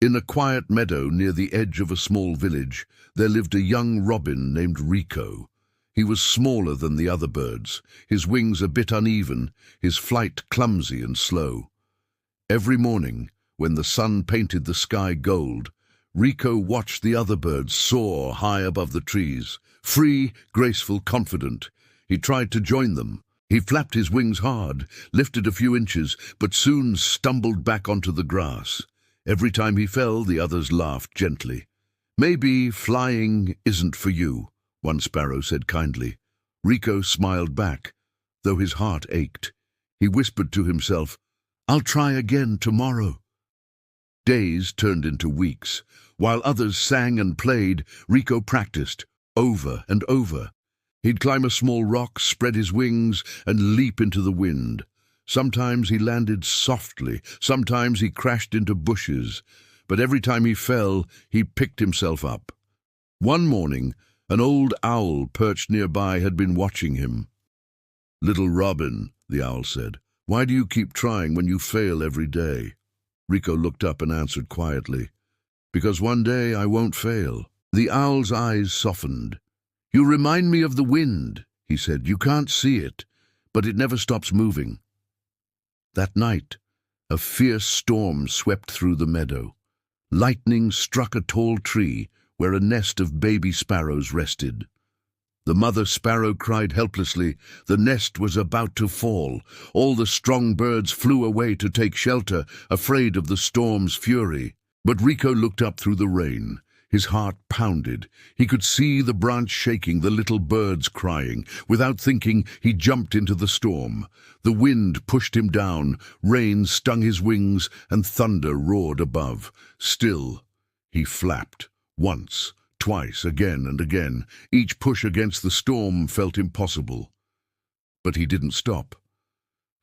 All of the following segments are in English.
In a quiet meadow near the edge of a small village, there lived a young robin named Rico. He was smaller than the other birds, his wings a bit uneven, his flight clumsy and slow. Every morning, when the sun painted the sky gold, Rico watched the other birds soar high above the trees, free, graceful, confident. He tried to join them. He flapped his wings hard, lifted a few inches, but soon stumbled back onto the grass. Every time he fell, the others laughed gently. "Maybe flying isn't for you," one sparrow said kindly. Rico smiled back, though his heart ached. He whispered to himself, "I'll try again tomorrow." Days turned into weeks. While others sang and played, Rico practiced, over and over. He'd climb a small rock, spread his wings, and leap into the wind. Sometimes he landed softly, sometimes he crashed into bushes, but every time he fell, he picked himself up. One morning, an old owl perched nearby had been watching him. "Little Robin," the owl said, "why do you keep trying when you fail every day?" Rico looked up and answered quietly, "Because one day I won't fail." The owl's eyes softened. "You remind me of the wind," he said. "You can't see it, but it never stops moving." That night, a fierce storm swept through the meadow. Lightning struck a tall tree where a nest of baby sparrows rested. The mother sparrow cried helplessly. The nest was about to fall. All the strong birds flew away to take shelter, afraid of the storm's fury. But Rico looked up through the rain. His heart pounded. He could see the branch shaking, the little birds crying. Without thinking, he jumped into the storm. The wind pushed him down, rain stung his wings, and thunder roared above. Still, he flapped. Once, twice, again and again. Each push against the storm felt impossible. But he didn't stop.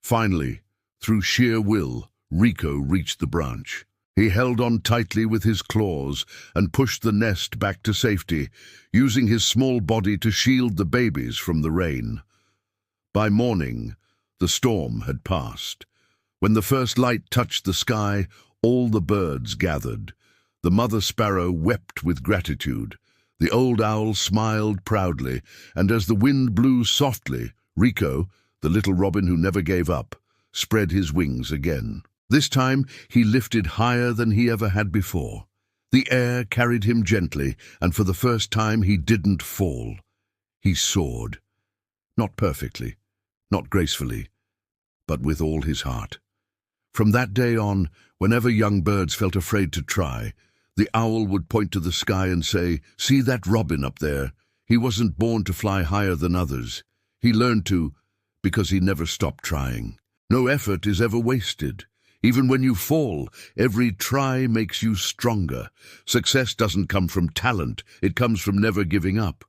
Finally, through sheer will, Rico reached the branch. He held on tightly with his claws and pushed the nest back to safety, using his small body to shield the babies from the rain. By morning, the storm had passed. When the first light touched the sky, all the birds gathered. The mother sparrow wept with gratitude. The old owl smiled proudly, and as the wind blew softly, Rico, the little robin who never gave up, spread his wings again. This time he lifted higher than he ever had before. The air carried him gently, and for the first time he didn't fall. He soared. Not perfectly, not gracefully, but with all his heart. From that day on, whenever young birds felt afraid to try, the owl would point to the sky and say, "See that robin up there? He wasn't born to fly higher than others. He learned to, because he never stopped trying." No effort is ever wasted. Even when you fall, every try makes you stronger. Success doesn't come from talent, it comes from never giving up.